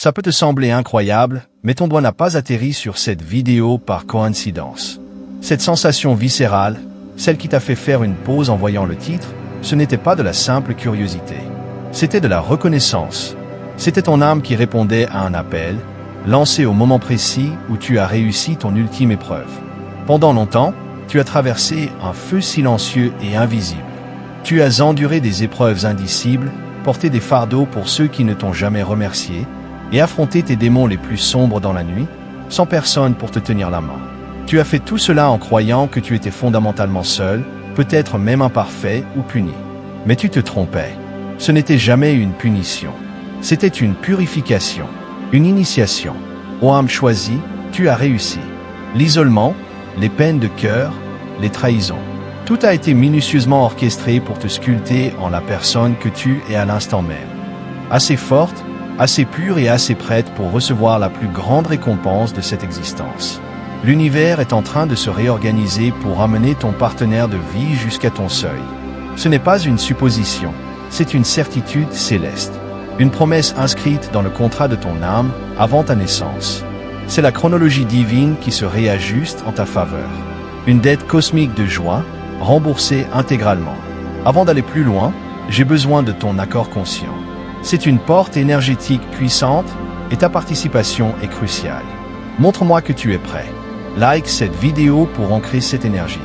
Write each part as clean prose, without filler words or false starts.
Ça peut te sembler incroyable, mais ton doigt n'a pas atterri sur cette vidéo par coïncidence. Cette sensation viscérale, celle qui t'a fait faire une pause en voyant le titre, ce n'était pas de la simple curiosité. C'était de la reconnaissance. C'était ton âme qui répondait à un appel, lancé au moment précis où tu as réussi ton ultime épreuve. Pendant longtemps, tu as traversé un feu silencieux et invisible. Tu as enduré des épreuves indicibles, porté des fardeaux pour ceux qui ne t'ont jamais remercié, et affronté tes démons les plus sombres dans la nuit, sans personne pour te tenir la main. Tu as fait tout cela en croyant que tu étais fondamentalement seul, peut-être même imparfait ou puni. Mais tu te trompais. Ce n'était jamais une punition. C'était une purification, une initiation. Ô âme choisie, tu as réussi. L'isolement, les peines de cœur, les trahisons. Tout a été minutieusement orchestré pour te sculpter en la personne que tu es à l'instant même. Assez forte, assez pure et assez prête pour recevoir la plus grande récompense de cette existence. L'univers est en train de se réorganiser pour amener ton partenaire de vie jusqu'à ton seuil. Ce n'est pas une supposition, c'est une certitude céleste. Une promesse inscrite dans le contrat de ton âme avant ta naissance. C'est la chronologie divine qui se réajuste en ta faveur. Une dette cosmique de joie, remboursée intégralement. Avant d'aller plus loin, j'ai besoin de ton accord conscient. C'est une porte énergétique puissante et ta participation est cruciale. Montre-moi que tu es prêt. Like cette vidéo pour ancrer cette énergie.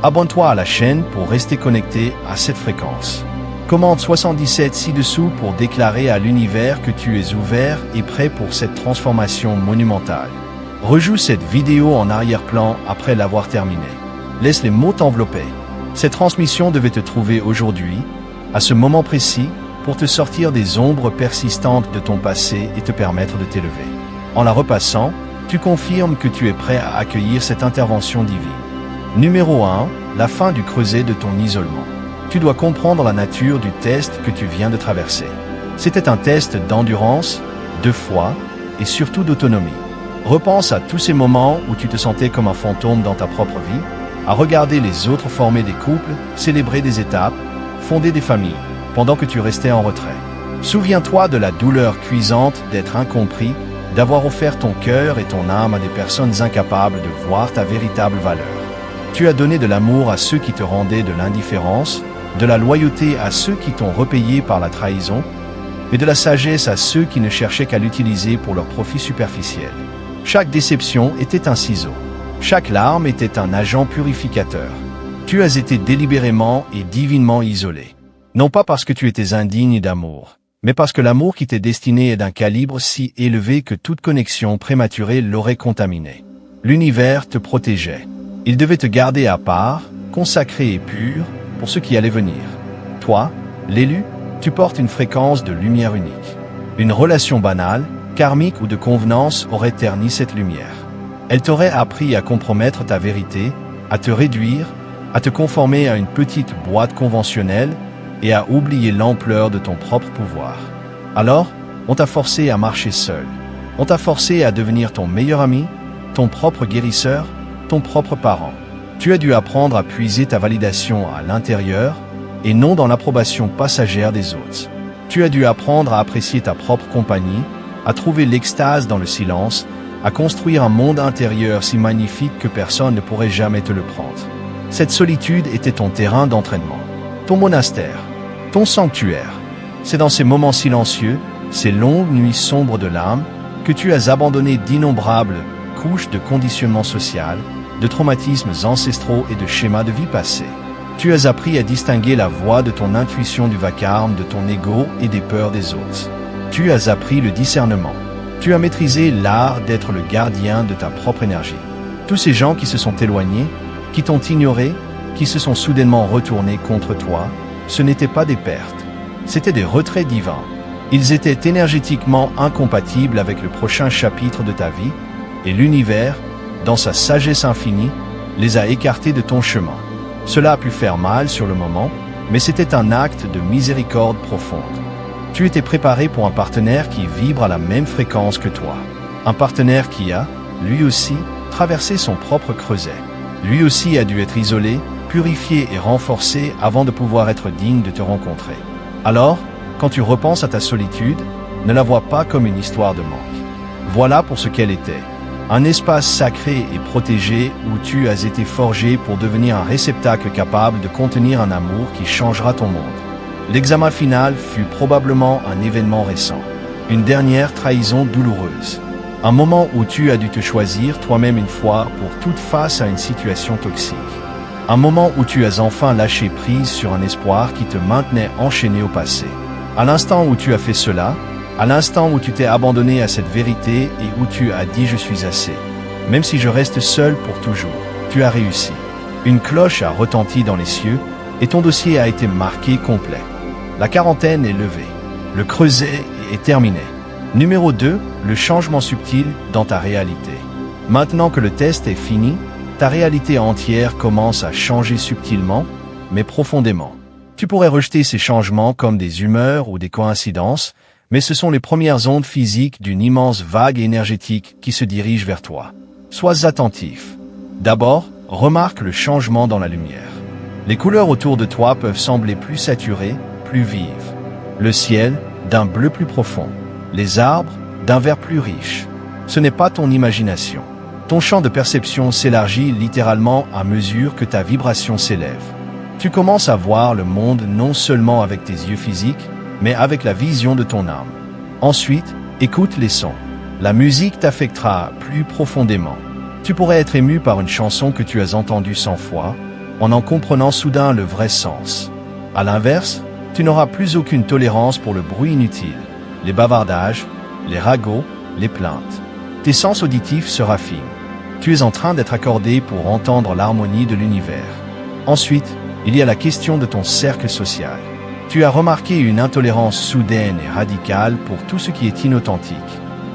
Abonne-toi à la chaîne pour rester connecté à cette fréquence. Commente 77 ci-dessous pour déclarer à l'univers que tu es ouvert et prêt pour cette transformation monumentale. Rejoue cette vidéo en arrière-plan après l'avoir terminée. Laisse les mots t'envelopper. Cette transmission devait te trouver aujourd'hui, à ce moment précis, pour te sortir des ombres persistantes de ton passé et te permettre de t'élever. En la repassant, tu confirmes que tu es prêt à accueillir cette intervention divine. Numéro 1, la fin du creuset de ton isolement. Tu dois comprendre la nature du test que tu viens de traverser. C'était un test d'endurance, de foi et surtout d'autonomie. Repense à tous ces moments où tu te sentais comme un fantôme dans ta propre vie, à regarder les autres former des couples, célébrer des étapes, fonder des familles, pendant que tu restais en retrait. Souviens-toi de la douleur cuisante d'être incompris, d'avoir offert ton cœur et ton âme à des personnes incapables de voir ta véritable valeur. Tu as donné de l'amour à ceux qui te rendaient de l'indifférence, de la loyauté à ceux qui t'ont repayé par la trahison, et de la sagesse à ceux qui ne cherchaient qu'à l'utiliser pour leur profit superficiel. Chaque déception était un ciseau. Chaque larme était un agent purificateur. Tu as été délibérément et divinement isolé. Non pas parce que tu étais indigne d'amour, mais parce que l'amour qui t'est destiné est d'un calibre si élevé que toute connexion prématurée l'aurait contaminé. L'univers te protégeait. Il devait te garder à part, consacré et pur, pour ce qui allait venir. Toi, l'élu, tu portes une fréquence de lumière unique. Une relation banale, karmique ou de convenance aurait terni cette lumière. Elle t'aurait appris à compromettre ta vérité, à te réduire, à te conformer à une petite boîte conventionnelle et à oublier l'ampleur de ton propre pouvoir. Alors, on t'a forcé à marcher seul. On t'a forcé à devenir ton meilleur ami, ton propre guérisseur, ton propre parent. Tu as dû apprendre à puiser ta validation à l'intérieur et non dans l'approbation passagère des autres. Tu as dû apprendre à apprécier ta propre compagnie, à trouver l'extase dans le silence, à construire un monde intérieur si magnifique que personne ne pourrait jamais te le prendre. Cette solitude était ton terrain d'entraînement, ton monastère, ton sanctuaire. C'est dans ces moments silencieux, ces longues nuits sombres de l'âme, que tu as abandonné d'innombrables couches de conditionnement social, de traumatismes ancestraux et de schémas de vie passée. Tu as appris à distinguer la voix de ton intuition du vacarme, de ton ego et des peurs des autres. Tu as appris le discernement. Tu as maîtrisé l'art d'être le gardien de ta propre énergie. Tous ces gens qui se sont éloignés, qui t'ont ignoré, qui se sont soudainement retournés contre toi, ce n'étaient pas des pertes. C'étaient des retraits divins. Ils étaient énergétiquement incompatibles avec le prochain chapitre de ta vie, et l'univers, dans sa sagesse infinie, les a écartés de ton chemin. Cela a pu faire mal sur le moment, mais c'était un acte de miséricorde profonde. Tu étais préparé pour un partenaire qui vibre à la même fréquence que toi. Un partenaire qui a, lui aussi, traversé son propre creuset. Lui aussi a dû être isolé, purifié et renforcé avant de pouvoir être digne de te rencontrer. Alors, quand tu repenses à ta solitude, Ne la vois pas comme une histoire de manque. Voilà pour ce qu'elle était. Un espace sacré et protégé où tu as été forgé pour devenir un réceptacle capable de contenir un amour qui changera ton monde. L'examen final fut probablement un événement récent. Une dernière trahison douloureuse. Un moment où tu as dû te choisir toi-même une fois pour toute face à une situation toxique. Un moment où tu as enfin lâché prise sur un espoir qui te maintenait enchaîné au passé. À l'instant où tu as fait cela, à l'instant où tu t'es abandonné à cette vérité et où tu as dit « je suis assez ». Même si je reste seul pour toujours, tu as réussi. Une cloche a retenti dans les cieux et ton dossier a été marqué complet. La quarantaine est levée. Le creuset est terminé. Numéro 2, le changement subtil dans ta réalité. Maintenant que le test est fini, ta réalité entière commence à changer subtilement, mais profondément. Tu pourrais rejeter ces changements comme des humeurs ou des coïncidences, mais ce sont les premières ondes physiques d'une immense vague énergétique qui se dirige vers toi. Sois attentif. D'abord, remarque le changement dans la lumière. Les couleurs autour de toi peuvent sembler plus saturées, plus vives. Le ciel, d'un bleu plus profond. Les arbres, d'un vert plus riche. Ce n'est pas ton imagination. Ton champ de perception s'élargit littéralement à mesure que ta vibration s'élève. Tu commences à voir le monde non seulement avec tes yeux physiques, mais avec la vision de ton âme. Ensuite, écoute les sons. La musique t'affectera plus profondément. Tu pourrais être ému par une chanson que tu as entendue 100 fois, en comprenant soudain le vrai sens. À l'inverse, tu n'auras plus aucune tolérance pour le bruit inutile, les bavardages, les ragots, les plaintes. Tes sens auditifs se raffinent. Tu es en train d'être accordé pour entendre l'harmonie de l'univers. Ensuite, il y a la question de ton cercle social. Tu as remarqué une intolérance soudaine et radicale pour tout ce qui est inauthentique.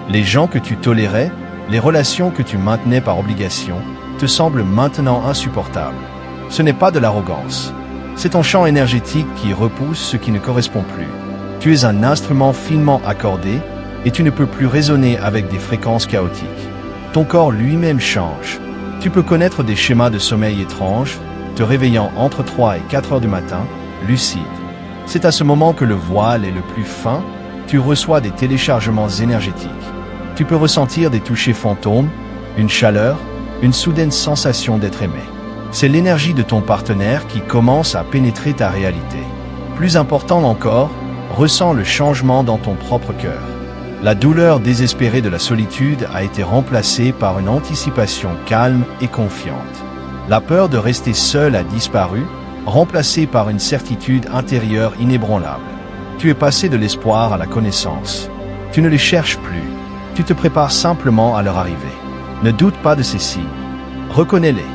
Les gens que tu tolérais, les relations que tu maintenais par obligation, te semblent maintenant insupportables. Ce n'est pas de l'arrogance. C'est ton champ énergétique qui repousse ce qui ne correspond plus. Tu es un instrument finement accordé et tu ne peux plus résonner avec des fréquences chaotiques. Ton corps lui-même change. Tu peux connaître des schémas de sommeil étranges, te réveillant entre 3 et 4 heures du matin, lucide. C'est à ce moment que le voile est le plus fin, tu reçois des téléchargements énergétiques. Tu peux ressentir des touchés fantômes, une chaleur, une soudaine sensation d'être aimé. C'est l'énergie de ton partenaire qui commence à pénétrer ta réalité. Plus important encore, ressens le changement dans ton propre cœur. La douleur désespérée de la solitude a été remplacée par une anticipation calme et confiante. La peur de rester seul a disparu, remplacée par une certitude intérieure inébranlable. Tu es passé de l'espoir à la connaissance. Tu ne les cherches plus. Tu te prépares simplement à leur arrivée. Ne doute pas de ces signes. Reconnais-les.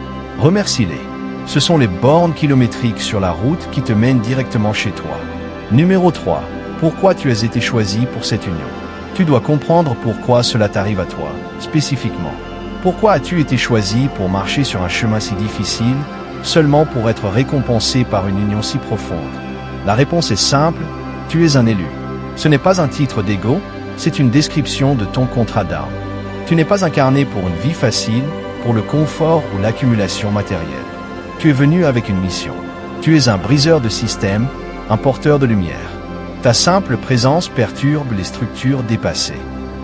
Remercie-les. Ce sont les bornes kilométriques sur la route qui te mènent directement chez toi. Numéro 3. Pourquoi tu as été choisi pour cette union? Tu dois comprendre pourquoi cela t'arrive à toi, spécifiquement. Pourquoi as-tu été choisi pour marcher sur un chemin si difficile, seulement pour être récompensé par une union si profonde? La réponse est simple, tu es un élu. Ce n'est pas un titre d'ego, c'est une description de ton contrat d'âme. Tu n'es pas incarné pour une vie facile, pour le confort ou l'accumulation matérielle. Tu es venu avec une mission. Tu es un briseur de système, un porteur de lumière. Ta simple présence perturbe les structures dépassées.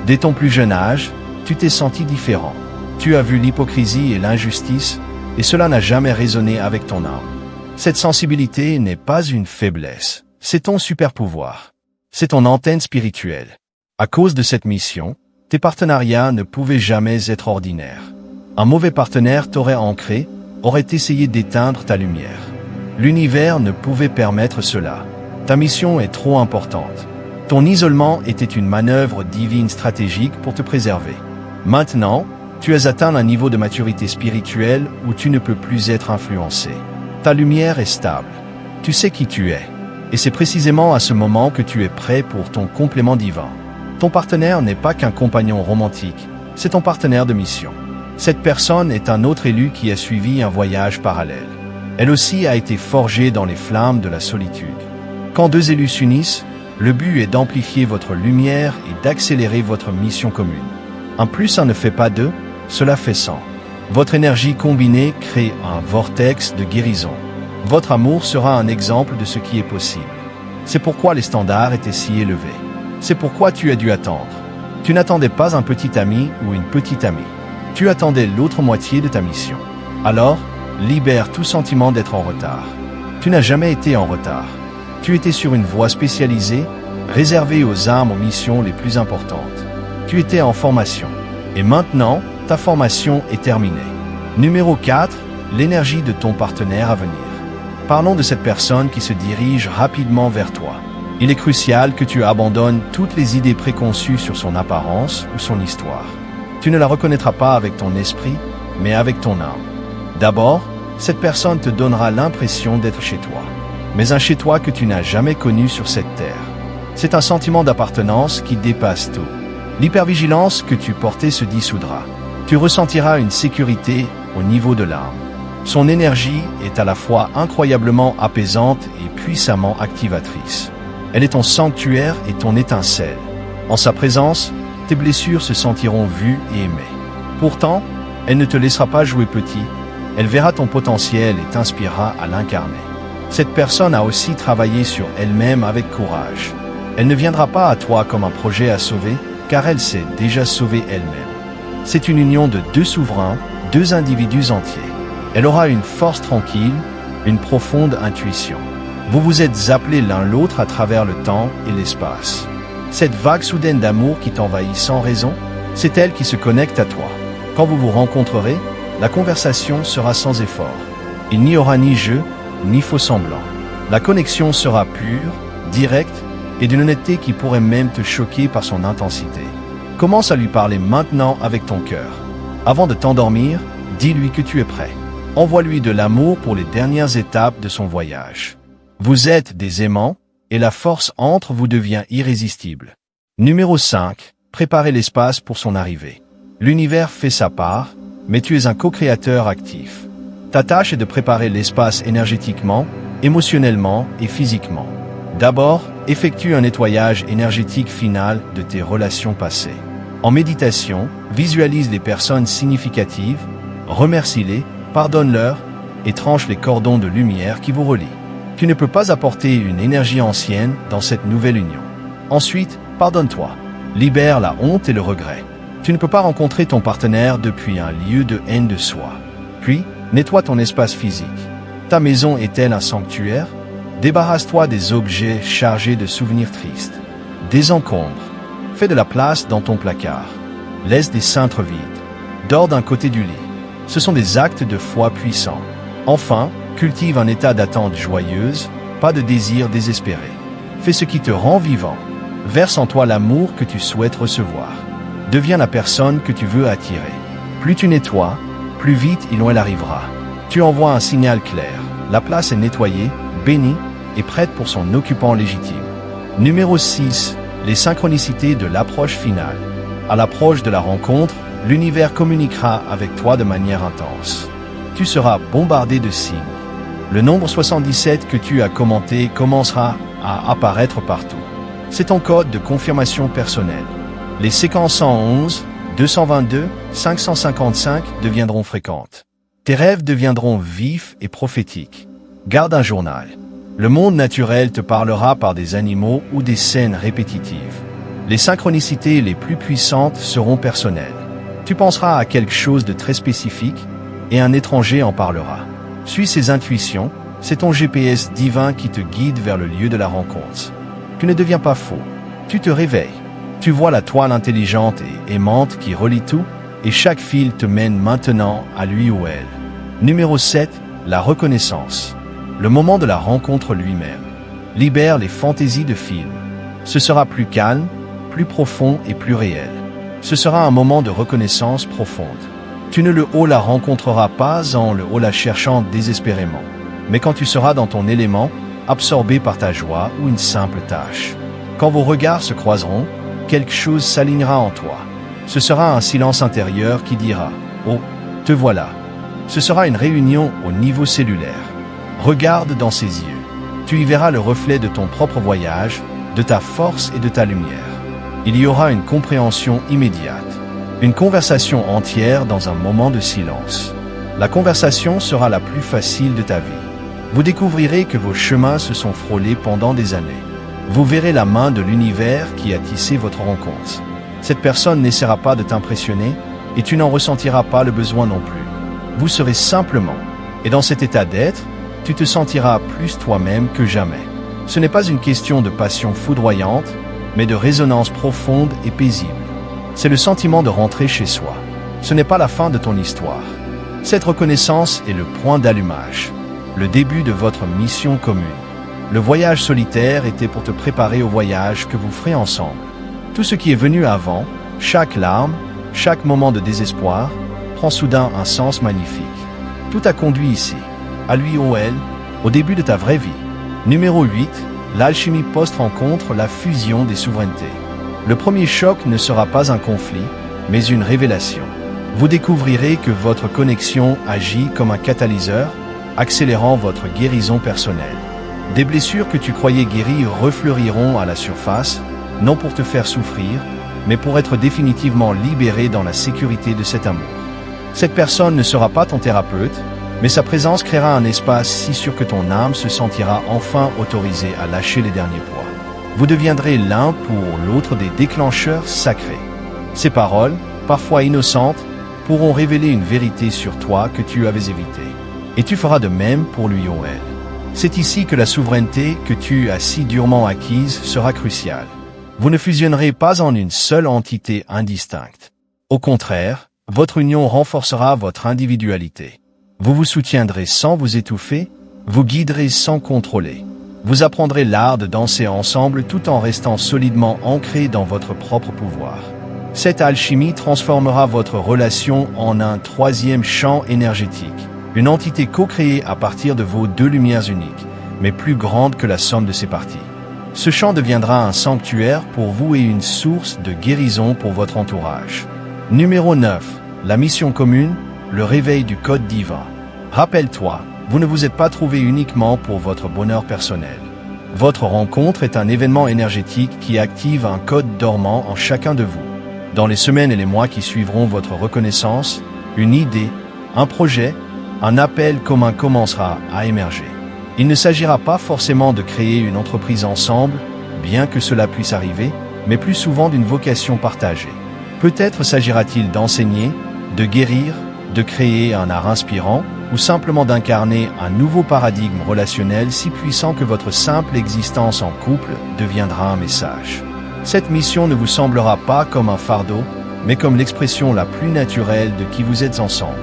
Dès ton plus jeune âge, tu t'es senti différent. Tu as vu l'hypocrisie et l'injustice, et cela n'a jamais résonné avec ton âme. Cette sensibilité n'est pas une faiblesse, c'est ton super-pouvoir. C'est ton antenne spirituelle. À cause de cette mission, tes partenariats ne pouvaient jamais être ordinaires. Un mauvais partenaire t'aurait ancré, aurait essayé d'éteindre ta lumière. L'univers ne pouvait permettre cela. Ta mission est trop importante. Ton isolement était une manœuvre divine stratégique pour te préserver. Maintenant, tu as atteint un niveau de maturité spirituelle où tu ne peux plus être influencé. Ta lumière est stable. Tu sais qui tu es. Et c'est précisément à ce moment que tu es prêt pour ton complément divin. Ton partenaire n'est pas qu'un compagnon romantique, c'est ton partenaire de mission. Cette personne est un autre élu qui a suivi un voyage parallèle. Elle aussi a été forgée dans les flammes de la solitude. Quand deux élus s'unissent, le but est d'amplifier votre lumière et d'accélérer votre mission commune. Un plus un ne fait pas deux, cela fait 100. Votre énergie combinée crée un vortex de guérison. Votre amour sera un exemple de ce qui est possible. C'est pourquoi les standards étaient si élevés. C'est pourquoi tu as dû attendre. Tu n'attendais pas un petit ami ou une petite amie. Tu attendais l'autre moitié de ta mission. Alors, libère tout sentiment d'être en retard. Tu n'as jamais été en retard. Tu étais sur une voie spécialisée, réservée aux armes aux missions les plus importantes. Tu étais en formation. Et maintenant, ta formation est terminée. Numéro 4, l'énergie de ton partenaire à venir. Parlons de cette personne qui se dirige rapidement vers toi. Il est crucial que tu abandonnes toutes les idées préconçues sur son apparence ou son histoire. Tu ne la reconnaîtras pas avec ton esprit, mais avec ton âme. D'abord, cette personne te donnera l'impression d'être chez toi, mais un chez toi que tu n'as jamais connu sur cette terre. C'est un sentiment d'appartenance qui dépasse tout. L'hypervigilance que tu portais se dissoudra. Tu ressentiras une sécurité au niveau de l'âme. Son énergie est à la fois incroyablement apaisante et puissamment activatrice. Elle est ton sanctuaire et ton étincelle. En sa présence, tes blessures se sentiront vues et aimées. Pourtant, elle ne te laissera pas jouer petit. Elle verra ton potentiel et t'inspirera à l'incarner. Cette personne a aussi travaillé sur elle-même avec courage. Elle ne viendra pas à toi comme un projet à sauver, car elle s'est déjà sauvée elle-même. C'est une union de deux souverains, deux individus entiers. Elle aura une force tranquille, une profonde intuition. Vous vous êtes appelés l'un l'autre à travers le temps et l'espace. Cette vague soudaine d'amour qui t'envahit sans raison, c'est elle qui se connecte à toi. Quand vous vous rencontrerez, la conversation sera sans effort. Il n'y aura ni jeu, ni faux semblant. La connexion sera pure, directe et d'une honnêteté qui pourrait même te choquer par son intensité. Commence à lui parler maintenant avec ton cœur. Avant de t'endormir, dis-lui que tu es prêt. Envoie-lui de l'amour pour les dernières étapes de son voyage. Vous êtes des aimants, et la force entre vous devient irrésistible. Numéro 5. Préparez l'espace pour son arrivée. L'univers fait sa part, mais tu es un co-créateur actif. Ta tâche est de préparer l'espace énergétiquement, émotionnellement et physiquement. D'abord, effectue un nettoyage énergétique final de tes relations passées. En méditation, visualise les personnes significatives, remercie-les, pardonne-leur et tranche les cordons de lumière qui vous relient. Tu ne peux pas apporter une énergie ancienne dans cette nouvelle union. Ensuite, pardonne-toi. Libère la honte et le regret. Tu ne peux pas rencontrer ton partenaire depuis un lieu de haine de soi. Puis, nettoie ton espace physique. Ta maison est-elle un sanctuaire? Débarrasse-toi des objets chargés de souvenirs tristes. Désencombre. Fais de la place dans ton placard. Laisse des cintres vides. Dors d'un côté du lit. Ce sont des actes de foi puissants. Enfin, cultive un état d'attente joyeuse, pas de désir désespéré. Fais ce qui te rend vivant. Verse en toi l'amour que tu souhaites recevoir. Deviens la personne que tu veux attirer. Plus tu nettoies, plus vite il ou elle arrivera. Tu envoies un signal clair. La place est nettoyée, bénie et prête pour son occupant légitime. Numéro 6. Les synchronicités de l'approche finale. À l'approche de la rencontre, l'univers communiquera avec toi de manière intense. Tu seras bombardé de signes. Le nombre 77 que tu as commenté commencera à apparaître partout. C'est ton code de confirmation personnelle. Les séquences 111, 222, 555 deviendront fréquentes. Tes rêves deviendront vifs et prophétiques. Garde un journal. Le monde naturel te parlera par des animaux ou des scènes répétitives. Les synchronicités les plus puissantes seront personnelles. Tu penseras à quelque chose de très spécifique et un étranger en parlera. Suis ses intuitions, c'est ton GPS divin qui te guide vers le lieu de la rencontre. Tu ne deviens pas faux, tu te réveilles. Tu vois la toile intelligente et aimante qui relie tout, et chaque fil te mène maintenant à lui ou elle. Numéro 7. La reconnaissance. Le moment de la rencontre lui-même. Libère les fantaisies de film. Ce sera plus calme, plus profond et plus réel. Ce sera un moment de reconnaissance profonde. Tu ne la rencontreras pas en la cherchant désespérément, mais quand tu seras dans ton élément, absorbé par ta joie ou une simple tâche. Quand vos regards se croiseront, quelque chose s'alignera en toi. Ce sera un silence intérieur qui dira « Oh, te voilà ». Ce sera une réunion au niveau cellulaire. Regarde dans ses yeux. Tu y verras le reflet de ton propre voyage, de ta force et de ta lumière. Il y aura une compréhension immédiate. Une conversation entière dans un moment de silence. La conversation sera la plus facile de ta vie. Vous découvrirez que vos chemins se sont frôlés pendant des années. Vous verrez la main de l'univers qui a tissé votre rencontre. Cette personne n'essaiera pas de t'impressionner et tu n'en ressentiras pas le besoin non plus. Vous serez simplement. Et dans cet état d'être, tu te sentiras plus toi-même que jamais. Ce n'est pas une question de passion foudroyante, mais de résonance profonde et paisible. C'est le sentiment de rentrer chez soi. Ce n'est pas la fin de ton histoire. Cette reconnaissance est le point d'allumage, le début de votre mission commune. Le voyage solitaire était pour te préparer au voyage que vous ferez ensemble. Tout ce qui est venu avant, chaque larme, chaque moment de désespoir, prend soudain un sens magnifique. Tout a conduit ici, à lui ou elle, au début de ta vraie vie. Numéro 8, l'alchimie post-rencontre, la fusion des souverainetés. Le premier choc ne sera pas un conflit, mais une révélation. Vous découvrirez que votre connexion agit comme un catalyseur, accélérant votre guérison personnelle. Des blessures que tu croyais guéries refleuriront à la surface, non pour te faire souffrir, mais pour être définitivement libéré dans la sécurité de cet amour. Cette personne ne sera pas ton thérapeute, mais sa présence créera un espace si sûr que ton âme se sentira enfin autorisée à lâcher les derniers poids. Vous deviendrez l'un pour l'autre des déclencheurs sacrés. Ces paroles, parfois innocentes, pourront révéler une vérité sur toi que tu avais évitée. Et tu feras de même pour lui ou elle. C'est ici que la souveraineté que tu as si durement acquise sera cruciale. Vous ne fusionnerez pas en une seule entité indistincte. Au contraire, votre union renforcera votre individualité. Vous vous soutiendrez sans vous étouffer, vous guiderez sans contrôler. Vous apprendrez l'art de danser ensemble tout en restant solidement ancré dans votre propre pouvoir. Cette alchimie transformera votre relation en un troisième champ énergétique, une entité co-créée à partir de vos deux lumières uniques, mais plus grande que la somme de ses parties. Ce champ deviendra un sanctuaire pour vous et une source de guérison pour votre entourage. Numéro 9. La mission commune, le réveil du code divin. Rappelle-toi, vous ne vous êtes pas trouvé uniquement pour votre bonheur personnel. Votre rencontre est un événement énergétique qui active un code dormant en chacun de vous. Dans les semaines et les mois qui suivront votre reconnaissance, une idée, un projet, un appel commun commencera à émerger. Il ne s'agira pas forcément de créer une entreprise ensemble, bien que cela puisse arriver, mais plus souvent d'une vocation partagée. Peut-être s'agira-t-il d'enseigner, de guérir, de créer un art inspirant, ou simplement d'incarner un nouveau paradigme relationnel si puissant que votre simple existence en couple deviendra un message. Cette mission ne vous semblera pas comme un fardeau, mais comme l'expression la plus naturelle de qui vous êtes ensemble.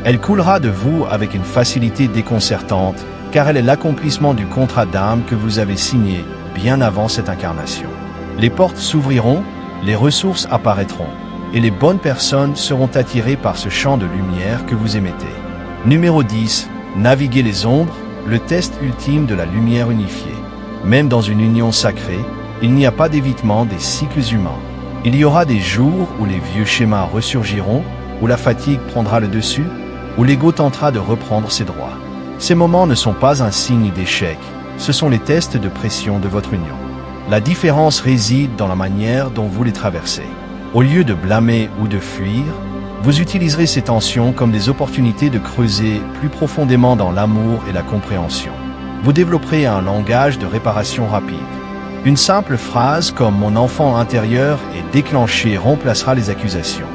Elle coulera de vous avec une facilité déconcertante, car elle est l'accomplissement du contrat d'âme que vous avez signé bien avant cette incarnation. Les portes s'ouvriront, les ressources apparaîtront, et les bonnes personnes seront attirées par ce champ de lumière que vous émettez. Numéro 10. Naviguer les ombres, le test ultime de la lumière unifiée. Même dans une union sacrée, il n'y a pas d'évitement des cycles humains. Il y aura des jours où les vieux schémas ressurgiront, où la fatigue prendra le dessus, où l'ego tentera de reprendre ses droits. Ces moments ne sont pas un signe d'échec, ce sont les tests de pression de votre union. La différence réside dans la manière dont vous les traversez. Au lieu de blâmer ou de fuir, vous utiliserez ces tensions comme des opportunités de creuser plus profondément dans l'amour et la compréhension. Vous développerez un langage de réparation rapide. Une simple phrase comme « mon enfant intérieur est déclenché » remplacera les accusations.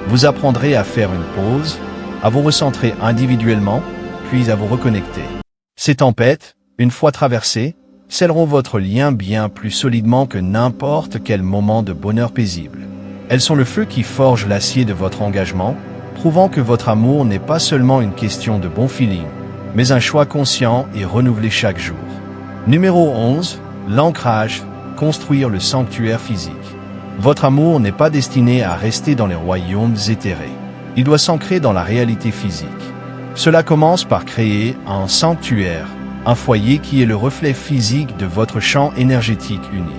Vous apprendrez à faire une pause, à vous recentrer individuellement, puis à vous reconnecter. Ces tempêtes, une fois traversées, scelleront votre lien bien plus solidement que n'importe quel moment de bonheur paisible. Elles sont le feu qui forge l'acier de votre engagement, prouvant que votre amour n'est pas seulement une question de bon feeling, mais un choix conscient et renouvelé chaque jour. Numéro 11. L'ancrage, construire le sanctuaire physique. Votre amour n'est pas destiné à rester dans les royaumes éthérés. Il doit s'ancrer dans la réalité physique. Cela commence par créer un sanctuaire, un foyer qui est le reflet physique de votre champ énergétique uni.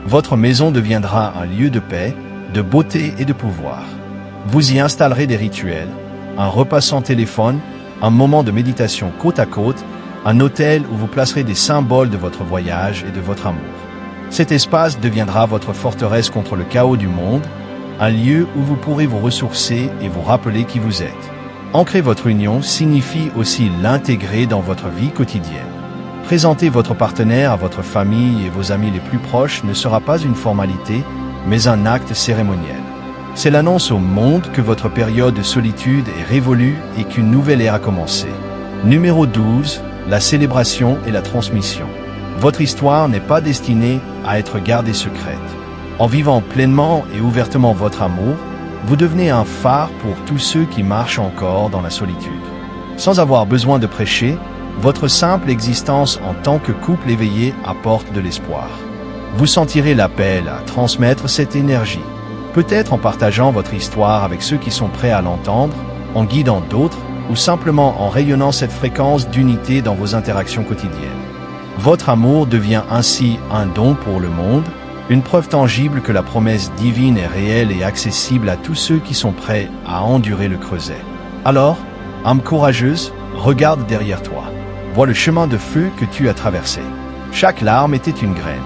Votre maison deviendra un lieu de paix, de beauté et de pouvoir. Vous y installerez des rituels, un repas sans téléphone, un moment de méditation côte à côte, un hôtel où vous placerez des symboles de votre voyage et de votre amour. Cet espace deviendra votre forteresse contre le chaos du monde, un lieu où vous pourrez vous ressourcer et vous rappeler qui vous êtes. Ancrer votre union signifie aussi l'intégrer dans votre vie quotidienne. Présenter votre partenaire à votre famille et vos amis les plus proches ne sera pas une formalité, mais un acte cérémoniel. C'est l'annonce au monde que votre période de solitude est révolue et qu'une nouvelle ère a commencé. Numéro 12, la célébration et la transmission. Votre histoire n'est pas destinée à être gardée secrète. En vivant pleinement et ouvertement votre amour, vous devenez un phare pour tous ceux qui marchent encore dans la solitude. Sans avoir besoin de prêcher, votre simple existence en tant que couple éveillé apporte de l'espoir. Vous sentirez l'appel à transmettre cette énergie, peut-être en partageant votre histoire avec ceux qui sont prêts à l'entendre, en guidant d'autres, ou simplement en rayonnant cette fréquence d'unité dans vos interactions quotidiennes. Votre amour devient ainsi un don pour le monde, une preuve tangible que la promesse divine est réelle et accessible à tous ceux qui sont prêts à endurer le creuset. Alors, âme courageuse, regarde derrière toi. Vois le chemin de feu que tu as traversé. Chaque larme était une graine.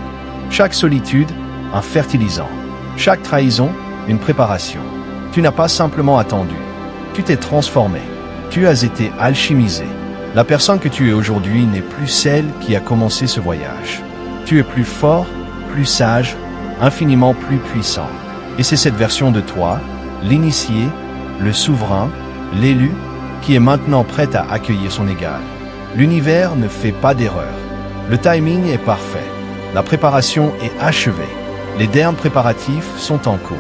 Chaque solitude, un fertilisant. Chaque trahison, une préparation. Tu n'as pas simplement attendu. Tu t'es transformé. Tu as été alchimisé. La personne que tu es aujourd'hui n'est plus celle qui a commencé ce voyage. Tu es plus fort, plus sage, infiniment plus puissant. Et c'est cette version de toi, l'initié, le souverain, l'élu, qui est maintenant prête à accueillir son égal. L'univers ne fait pas d'erreur. Le timing est parfait. La préparation est achevée. Les derniers préparatifs sont en cours.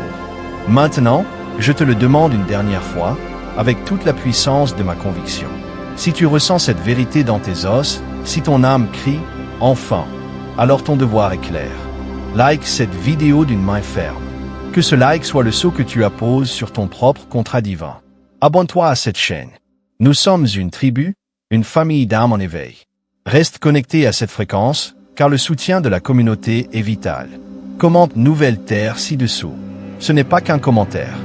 Maintenant, je te le demande une dernière fois, avec toute la puissance de ma conviction. Si tu ressens cette vérité dans tes os, si ton âme crie « Enfin », alors ton devoir est clair. Like cette vidéo d'une main ferme. Que ce like soit le sceau que tu apposes sur ton propre contrat divin. Abonne-toi à cette chaîne. Nous sommes une tribu, une famille d'âmes en éveil. Reste connecté à cette fréquence, car le soutien de la communauté est vital. Commente Nouvelle Terre ci-dessous. Ce n'est pas qu'un commentaire.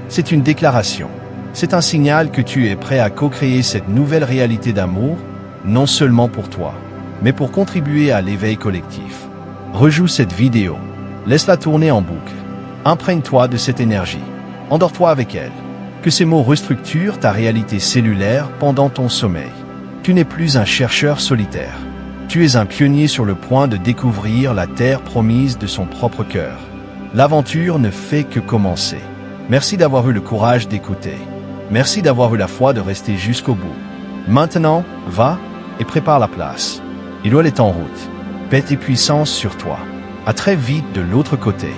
C'est une déclaration. C'est un signal que tu es prêt à co-créer cette nouvelle réalité d'amour, non seulement pour toi, mais pour contribuer à l'éveil collectif. Rejoue cette vidéo. Laisse-la tourner en boucle. Imprègne-toi de cette énergie. Endors-toi avec elle. Que ces mots restructurent ta réalité cellulaire pendant ton sommeil. Tu n'es plus un chercheur solitaire. Tu es un pionnier sur le point de découvrir la terre promise de son propre cœur. L'aventure ne fait que commencer. Merci d'avoir eu le courage d'écouter. Merci d'avoir eu la foi de rester jusqu'au bout. Maintenant, va et prépare la place. Il est en route. Paix et puissance sur toi. À très vite de l'autre côté.